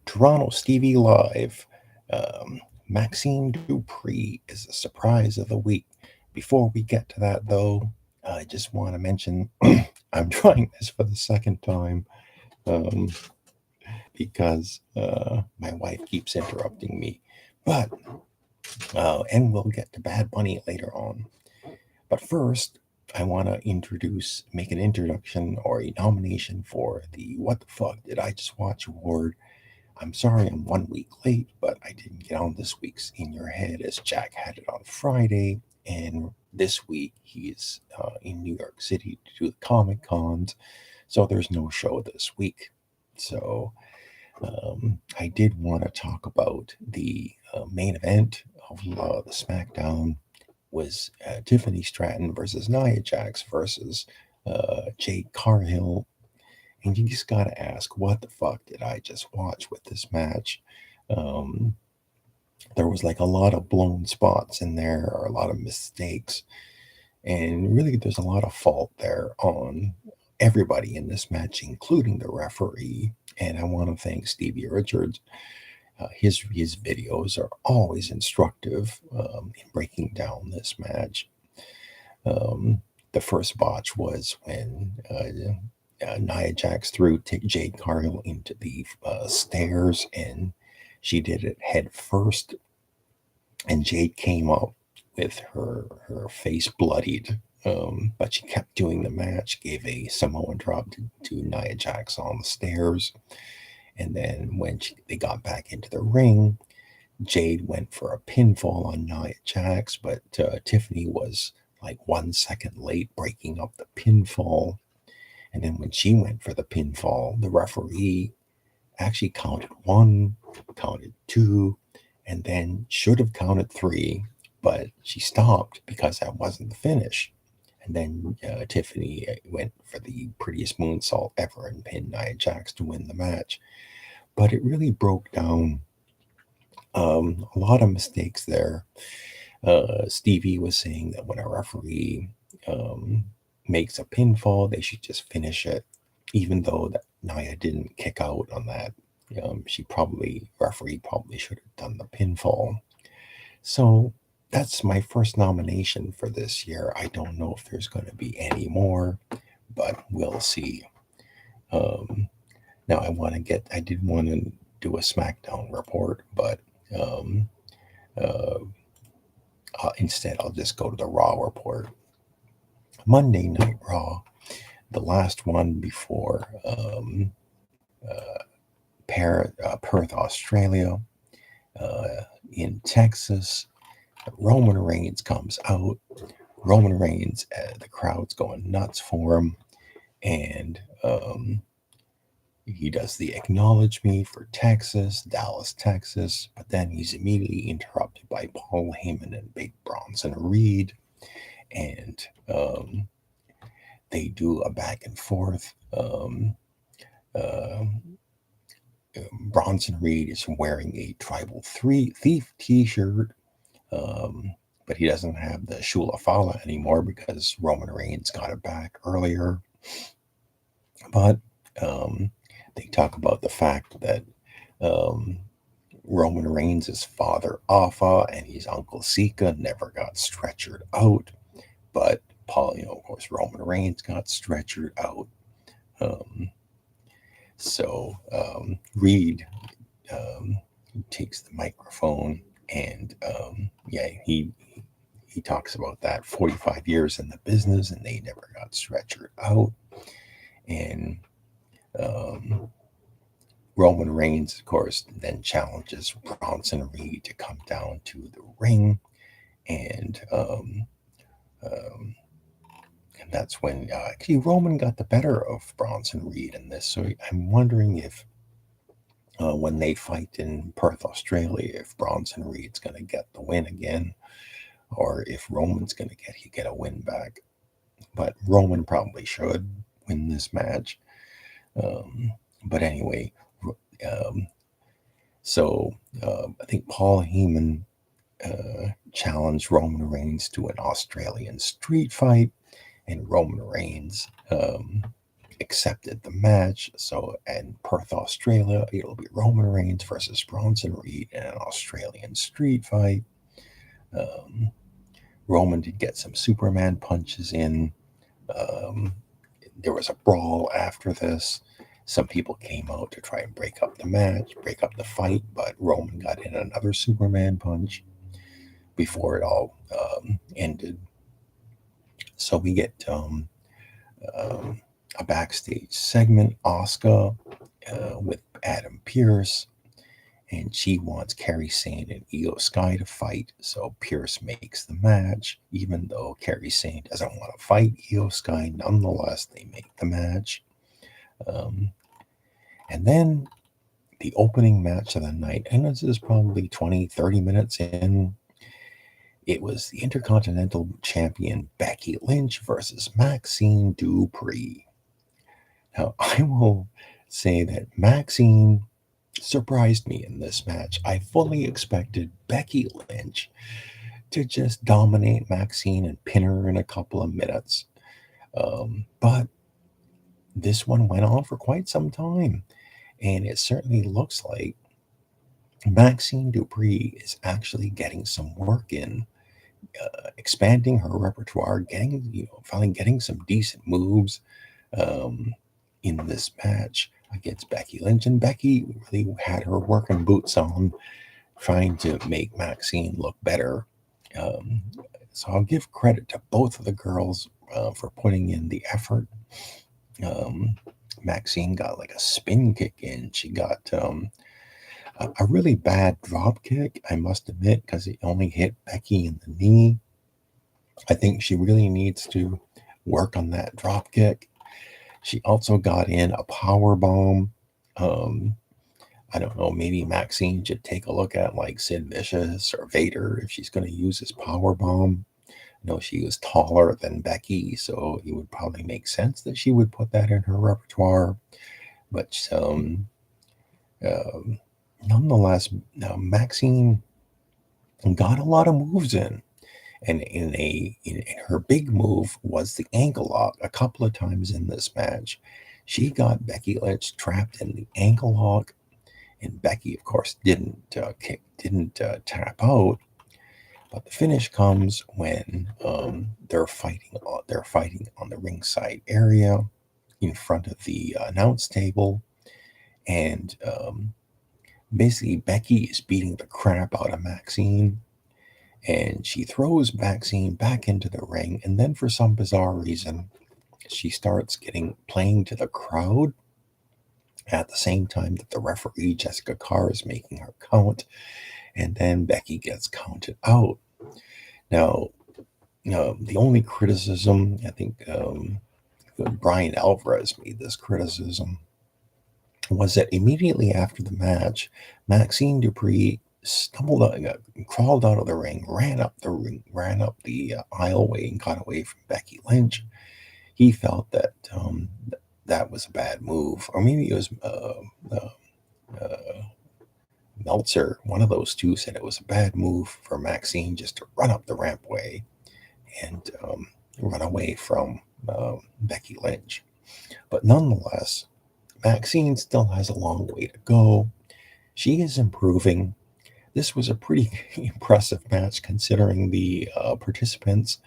Toronto Stevie Live. Um, Maxxine Dupri is the surprise of the week. Before we get to that, though, I just want to mention I'm trying this for the second time um, because my wife keeps interrupting me. But, and we'll get to Bad Bunny later on. But first, I want to make an introduction or a nomination for the What the Fuck Did I Just Watch Award. I'm sorry I'm 1 week late, but I didn't get on this week's In Your Head as Jack had it on Friday. And this week he's in New York City to do the Comic Cons, so there's no show this week. So I did want to talk about the main event of the SmackDown was Tiffany Stratton versus Nia Jax versus Jade Cargill. And you just gotta ask, what the fuck did I just watch with this match? Um, there was like a lot of blown spots in there, or a lot of mistakes, and really there's a lot of fault there on everybody in this match, including the referee. And I want to thank Stevie Richards. His videos are always instructive in breaking down this match. The first botch was when Nia Jax threw Jade Cargill into the stairs, and she did it head first. And Jade came up with her face bloodied, but she kept doing the match. Gave a Samoan drop to Nia Jax on the stairs, and then when they got back into the ring, Jade went for a pinfall on Nia Jax, but Tiffany was like 1 second late breaking up the pinfall. And then when she went for the pinfall, the referee actually counted one, counted two, and then should have counted three, but she stopped because that wasn't the finish. And then Tiffany went for the prettiest moonsault ever and pinned Nia Jax to win the match. But it really broke down a lot of mistakes there. Stevie was saying that when a referee makes a pinfall, they should just finish it, even though that Nia didn't kick out on that. Referee probably should have done the pinfall. So that's my first nomination for this year. I don't know if there's going to be any more, but we'll see. Now I did want to do a SmackDown report, but instead I'll just go to the Raw report. Monday Night Raw, the last one before Perth, Australia. In Texas, Roman Reigns comes out. Roman Reigns, the crowd's going nuts for him, and he does the acknowledge me for Texas, Dallas, Texas, but then he's immediately interrupted by Paul Heyman and Big Bronson Reed, and they do a back and forth. Bronson Reed is wearing a Tribal Thief t-shirt, but he doesn't have the Shula Fala anymore because Roman Reigns got it back earlier. But they talk about the fact that Roman Reigns' father Alpha and his uncle Sika never got stretchered out, but of course, Roman Reigns got stretchered out. So Reed takes the microphone, and he talks about that 45 years in the business, and they never got stretchered out. And Roman Reigns, of course, then challenges Bronson Reed to come down to the ring, and that's when actually Roman got the better of Bronson Reed in this. So I'm wondering if when they fight in Perth, Australia, if Bronson Reed's going to get the win again, or if Roman's going to get a win back. But Roman probably should win this match. But anyway, I think Paul Heyman challenged Roman Reigns to an Australian street fight, and Roman Reigns accepted the match. So in Perth, Australia, it'll be Roman Reigns versus Bronson Reed in an Australian street fight. Roman did get some Superman punches in. There was a brawl after this. Some people came out to try and break up the match, break up the fight, but Roman got in another Superman punch before it all ended. So we get a backstage segment, Asuka with Adam Pearce, and she wants Kairi Sane and Io Sky to fight. So Pearce makes the match, even though Kairi Sane doesn't want to fight Io Sky. Nonetheless, they make the match. And then the opening match of the night, and this is probably 20-30 minutes in, it was the Intercontinental Champion Becky Lynch versus Maxxine Dupri. Now, I will say that Maxxine surprised me in this match. I fully expected Becky Lynch to just dominate Maxxine and pin her in a couple of minutes. But this one went on for quite some time. And it certainly looks like Maxxine Dupri is actually getting some work in, expanding her repertoire, finally getting some decent moves in this match against Becky Lynch. And Becky really had her working boots on, trying to make Maxxine look better. So I'll give credit to both of the girls for putting in the effort. Maxxine got like a spin kick in. She got a really bad drop kick, I must admit, because it only hit Becky in the knee. I think she really needs to work on that drop kick. She also got in a power bomb. I don't know, maybe Maxxine should take a look at like Sid Vicious or Vader if she's going to use his power bomb. She was taller than Becky, so it would probably make sense that she would put that in her repertoire. But nonetheless, Maxxine got a lot of moves in. And in her big move was the ankle lock. A couple of times in this match, she got Becky Lynch trapped in the ankle lock, and Becky, of course, didn't tap out. But the finish comes when they're fighting on the ringside area in front of the announce table, and basically Becky is beating the crap out of Maxxine, and she throws Maxxine back into the ring, and then for some bizarre reason, she starts playing to the crowd at the same time that the referee Jessica Carr is making her count. And then Becky gets counted out. Now, the only criticism, I think Brian Alvarez made this criticism, was that immediately after the match, Maxxine Dupri crawled out of the ring, ran up the aisleway and got away from Becky Lynch. He felt that that was a bad move, or maybe it was Meltzer, one of those two, said it was a bad move for Maxxine just to run up the rampway and run away from Becky Lynch. But nonetheless, Maxxine still has a long way to go. She is improving. This was a pretty impressive match considering the participants.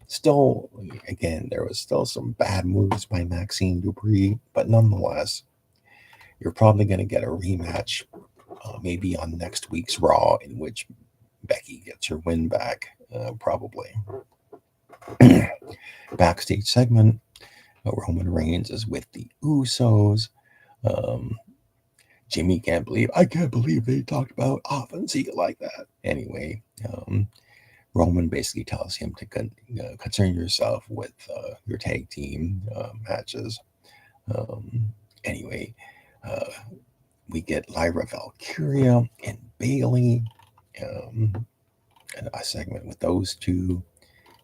Still, again, there was still some bad moves by Maxxine Dupri, but nonetheless, you're probably going to get a rematch maybe on next week's Raw, in which Becky gets her win back, probably. Backstage segment, Roman Reigns is with the Usos. Jimmy I can't believe they talked about offensive like that. Anyway, Roman basically tells him to concern yourself with your tag team matches. Anyway, we get Lyra Valkyria and Bayley, and a segment with those two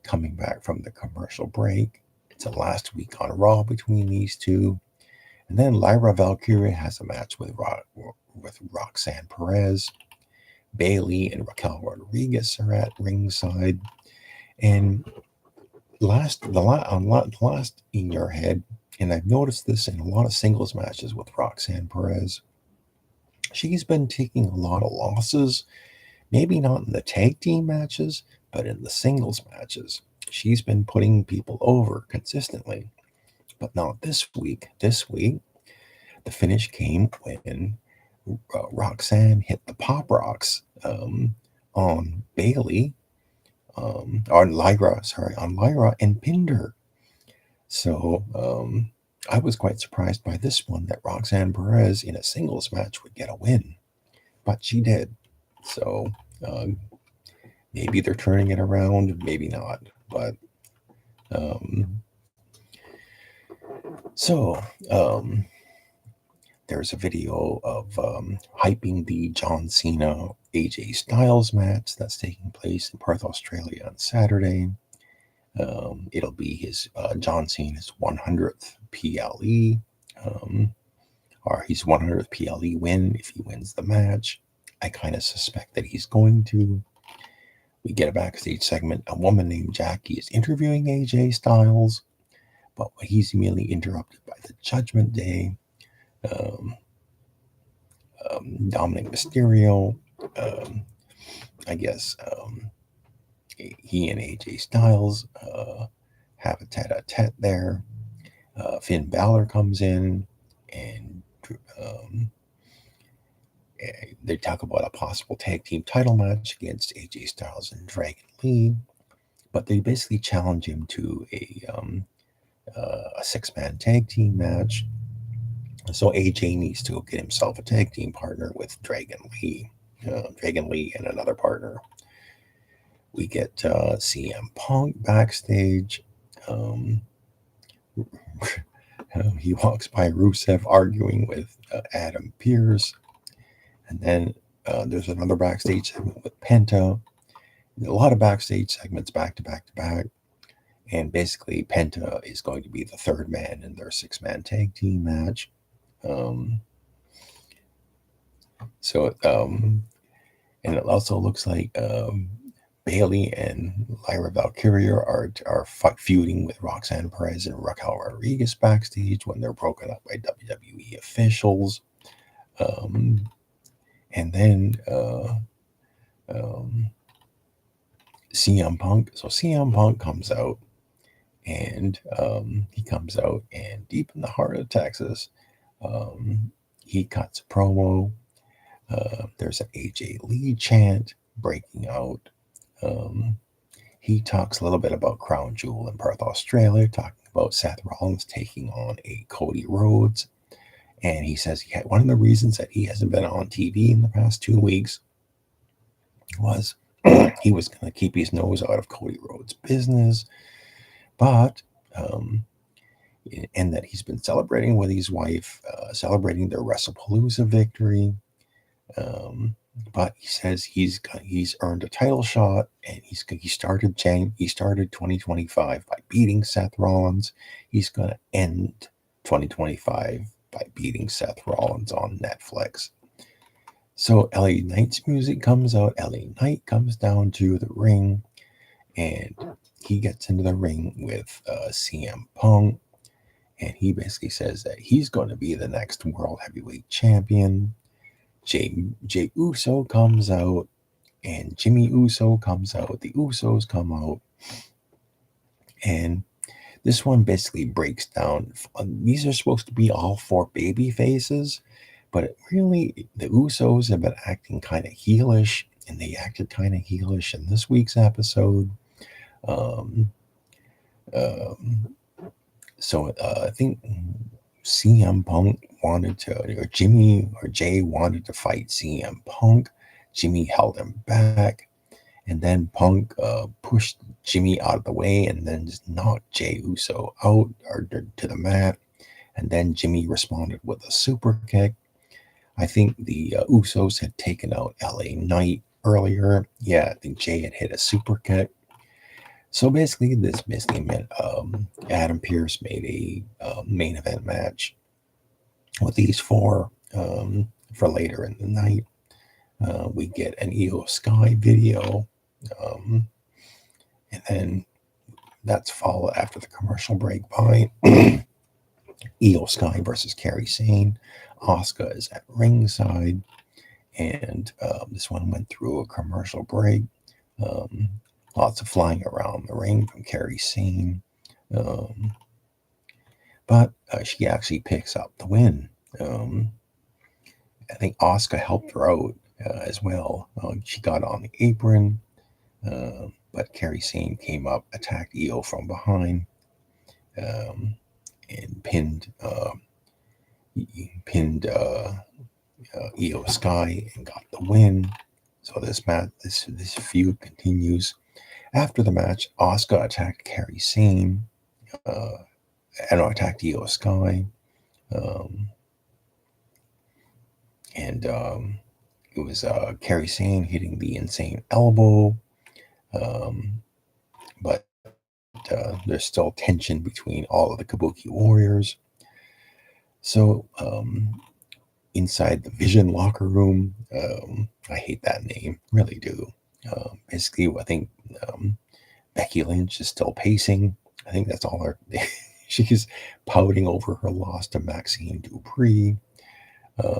coming back from the commercial break. It's a last week on Raw between these two. And then Lyra Valkyria has a match with Roxanne Perez. Bayley and Raquel Rodriguez are at ringside. And last in your head, and I've noticed this in a lot of singles matches with Roxanne Perez. She's been taking a lot of losses, maybe not in the tag team matches, but in the singles matches. She's been putting people over consistently, but not this week. This week, the finish came when Roxanne hit the Pop Rocks on Bailey, on Lyra, and pinned her. So I was quite surprised by this one that Roxanne Perez in a singles match would get a win, but she did. So maybe they're turning it around, maybe not. But um, so there's a video of hyping the John Cena AJ Styles match that's taking place in Perth, Australia on Saturday. It'll be his John Cena's 100th PLE, or his 100th PLE win if he wins the match. I kind of suspect that he's going to. We get a backstage segment. A woman named Jackie is interviewing AJ Styles, but he's immediately interrupted by the Judgment Day. Dominic Mysterio, I guess he and AJ Styles have a tete-a-tete there. Finn Balor comes in, and they talk about a possible tag team title match against AJ Styles and Dragon Lee, but they basically challenge him to a six-man tag team match. So AJ needs to go get himself a tag team partner with Dragon Lee and another partner. We get CM Punk backstage. He walks by Rusev arguing with Adam Pearce. And then there's another backstage segment with Penta. A lot of backstage segments back to back to back. And basically, Penta is going to be the third man in their six-man tag team match. And it also looks like Bailey and Lyra Valkyria are feuding with Roxanne Perez and Raquel Rodriguez backstage when they're broken up by WWE officials. And then CM Punk. So CM Punk comes out, and deep in the heart of Texas, he cuts a promo. There's an AJ Lee chant breaking out. He talks a little bit about Crown Jewel in Perth, Australia, talking about Seth Rollins taking on a Cody Rhodes. And he says one of the reasons that he hasn't been on TV in the past 2 weeks was he was going to keep his nose out of Cody Rhodes' business. But and that he's been celebrating with his wife, celebrating their WrestlePalooza victory. But he says he's earned a title shot, and he started 2025 by beating Seth Rollins. He's going to end 2025 by beating Seth Rollins on Netflix. So LA Knight's music comes out. LA Knight comes down to the ring, and he gets into the ring with CM Punk, and he basically says that he's going to be the next World Heavyweight Champion. Jey Uso comes out, and Jimmy Uso comes out. The Usos come out, and this one basically breaks down. These are supposed to be all four baby faces, but really the Usos have been acting kind of heelish, and they acted kind of heelish in this week's episode. So I think CM Punk wanted to, or Jay wanted to fight CM Punk. Jimmy held him back, and then Punk pushed Jimmy out of the way and then just knocked Jey Uso out or to the mat. And then Jimmy responded with a super kick. I think the Usos had taken out LA Knight earlier. Yeah, I think Jay had hit a super kick. So basically, this meant Adam Pearce made a main event match with these four for later in the night. We get an Io Sky video, and then that's followed after the commercial break by Io Sky versus Kairi Sane. Asuka is at ringside, and this one went through a commercial break. Um, Lots of flying around the ring from Kairi Sane. But she actually picks up the win. I think Asuka helped her out as well. She got on the apron, but Kairi Sane came up, attacked Io from behind, um, and pinned Io Sky and got the win. So this feud continues. After the match, Asuka attacked Kairi Sane and attacked Io Sky. Um, and it was Kairi Sane hitting the insane elbow. But there's still tension between all of the Kabuki warriors. So inside the Vision locker room, I hate that name, really do. Basically, I think Becky Lynch is still pacing. I think that's all her. She's pouting over her loss to Maxxine Dupri.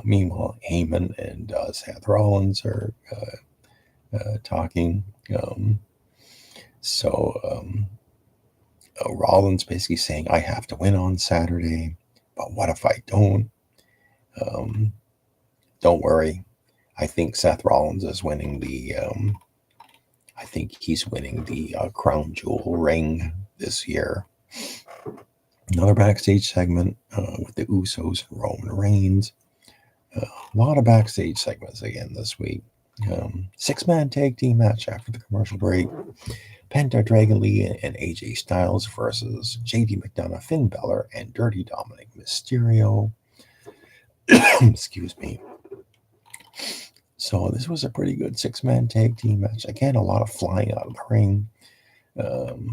Meanwhile, Heyman and Seth Rollins are talking. Rollins basically saying, I have to win on Saturday, but what if I don't? Don't worry. I think Seth Rollins is winning the. I think he's winning the crown jewel ring this year. Another backstage segment with the Usos and Roman Reigns. A lot of backstage segments again this week. 6-man tag team match after the commercial break. Penta, Dragon Lee, and AJ Styles versus JD McDonough, Finn Balor, and Dirty Dominic Mysterio. Excuse me. So this was a pretty good 6-man tag team match. Again, a lot of flying out of the ring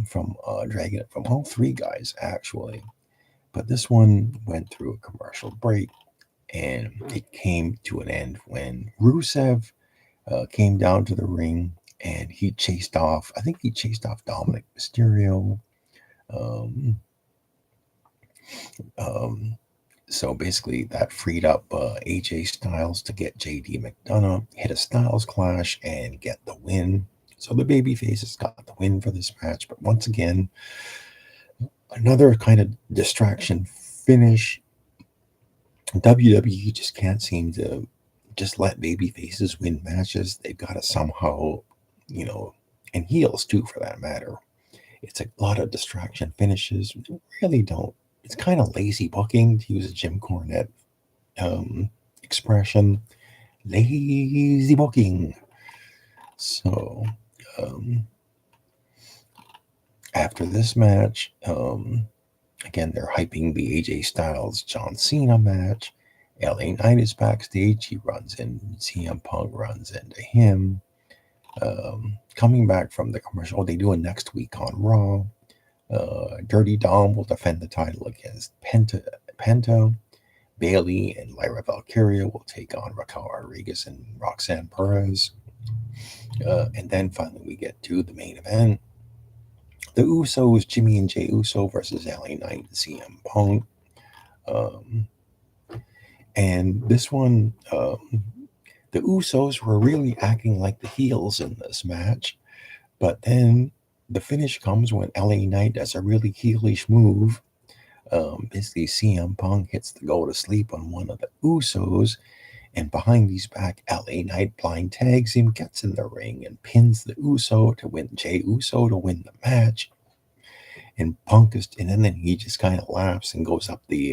from all three guys actually. But this one went through a commercial break, and it came to an end when Rusev came down to the ring and he chased off Dominic Mysterio. So basically that freed up AJ Styles to get JD McDonough, hit a Styles clash, and get the win. So the babyfaces got the win for this match. But once again, another kind of distraction finish. WWE just can't seem to just let babyfaces win matches. They've got to somehow, and heels too for that matter. It's a lot of distraction finishes. Really don't. It's kind of lazy booking, to use a Jim Cornette expression. Lazy booking. So after this match, again, they're hyping the AJ Styles John Cena match. LA Knight is backstage. He runs in. CM Punk runs into him. Coming back from the commercial, they do it next week on Raw. Dirty Dom will defend the title against Penta. Bailey and Lyra Valkyria will take on Raquel Rodriguez and Roxanne Perez. And then finally we get to the main event. The Usos, Jimmy and Jey Uso versus LA Knight and CM Punk. And this one, the Usos were really acting like the heels in this match. But then the finish comes when LA Knight does a really heelish move. Basically, CM Punk hits the go to sleep on one of the Usos. And behind his back, LA Knight blind tags him, gets in the ring, and pins the Uso to win Jey Uso to win the match. And then he just kind of laughs and goes up the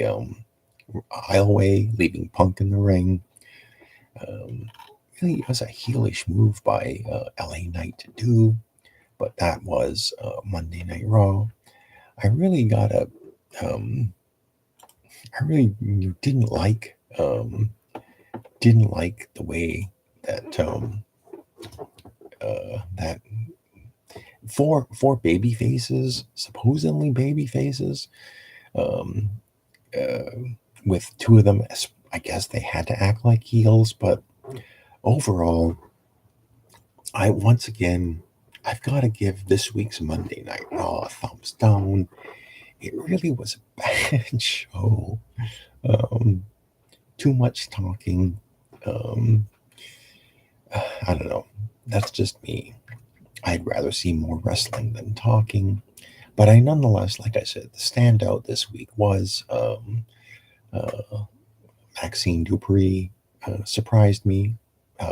aisleway, leaving Punk in the ring. Really, it was a heelish move by LA Knight to do, but that was Monday Night Raw. I really didn't like the way that that four baby faces, supposedly baby faces, with two of them, I guess they had to act like heels, but overall, I've got to give this week's Monday Night Raw a thumbs down. it really was a bad show. Too much talking. Um, I don't know. That's just me. I'd rather see more wrestling than talking. But I nonetheless, like I said, the standout this week was uh, Maxxine Dupri. Surprised me.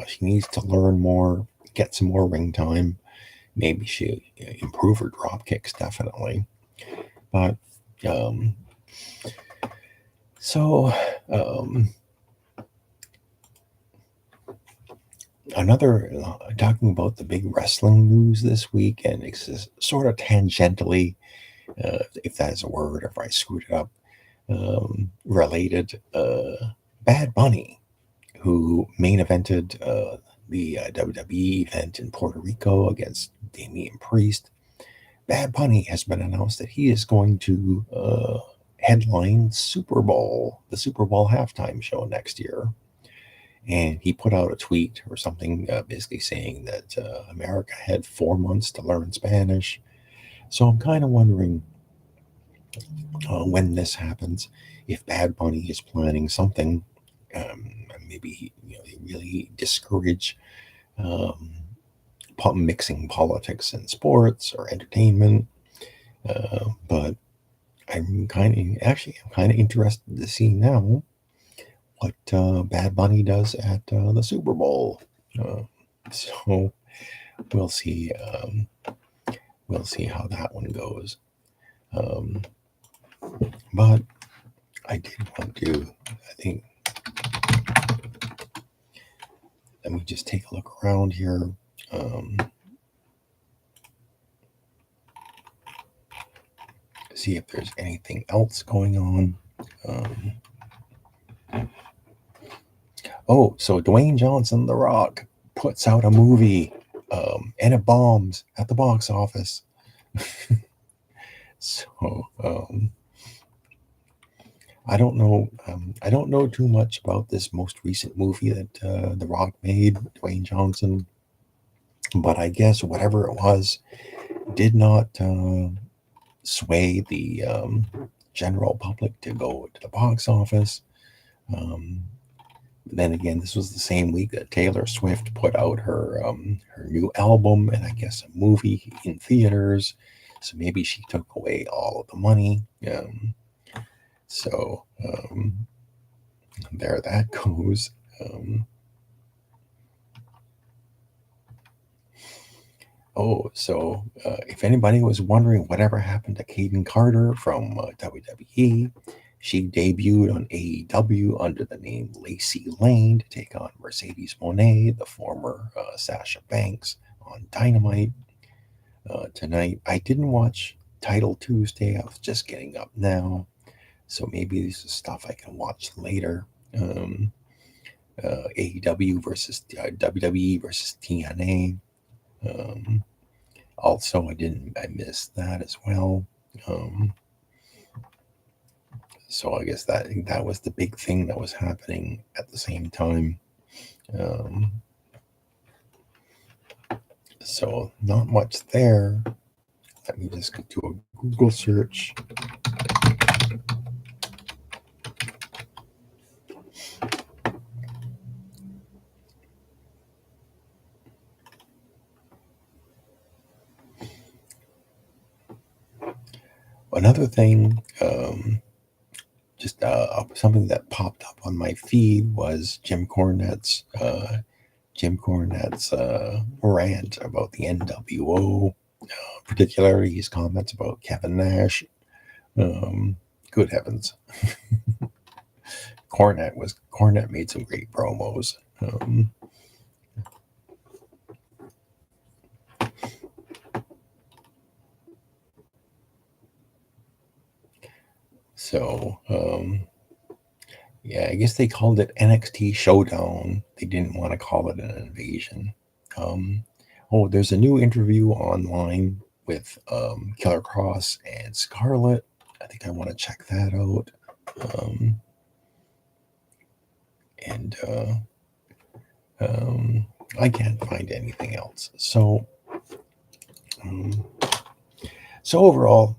She needs to learn more, get some more ring time. Maybe she improve her drop kicks, definitely. But um, so um, another talking about the big wrestling news this week, and it's just sort of tangentially, if that is a word, or if I screwed it up, related. Bad Bunny, who main evented the WWE event in Puerto Rico against Damian Priest. Bad Bunny has been announced that he is going to headline Super Bowl, the Super Bowl halftime show next year. And he put out a tweet or something basically saying that America had 4 months to learn Spanish. So I'm kind of wondering when this happens, if Bad Bunny is planning something, maybe they really discourage um, mixing politics and sports or entertainment. But I'm kind of interested to see now what Bad Bunny does at the Super Bowl. Uh, so we'll see. We'll see how that one goes. Um, but I did want to. I think. Let me just take a look around here. See if there's anything else going on. So Dwayne Johnson, The Rock, puts out a movie, and it bombs at the box office. So I don't know. I don't know too much about this most recent movie that The Rock made, Dwayne Johnson. But I guess whatever it was did not sway the general public to go to the box office. Then again, this was the same week that Taylor Swift put out her new album and I guess a movie in theaters. So maybe she took away all of the money. So there that goes. If anybody was wondering whatever happened to Kaden Carter from WWE, she debuted on AEW under the name Lacey Lane to take on Mercedes Moné, the former Sasha Banks, on Dynamite tonight. I didn't watch Title Tuesday. I was just getting up now. So maybe this is stuff I can watch later. AEW versus WWE versus TNA. Also, I missed that as well. So I guess that was the big thing that was happening at the same time. So not much there. Let me just do a Google search. Another thing, just something that popped up on my feed was Jim Cornette's rant about the NWO, particularly his comments about Kevin Nash. Good heavens. Cornette made some great promos. Yeah, I guess they called it NXT Showdown. They didn't want to call it an invasion. There's a new interview online with Killer Cross and Scarlett. I think I want to check that out. I can't find anything else. So overall,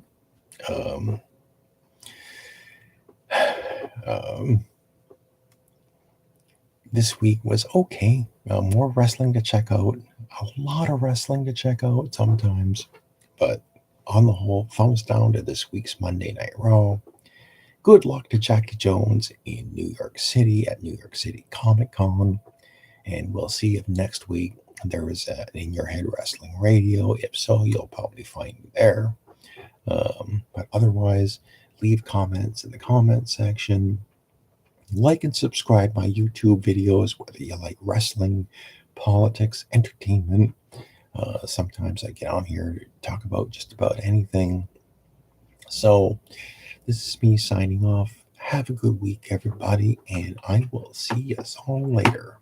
This week was okay. More wrestling to check out. A lot of wrestling to check out sometimes. But on the whole, thumbs down to this week's Monday Night Raw. Good luck to Jackie Jones in New York City at New York City Comic Con. And we'll see if next week there is an In Your Head Wrestling Radio. If so, you'll probably find me there. But otherwise, leave comments in the comment section. Like and subscribe my YouTube videos, whether you like wrestling, politics, entertainment. Sometimes I get on here to talk about just about anything. So this is me signing off. Have a good week, everybody, and I will see you all later.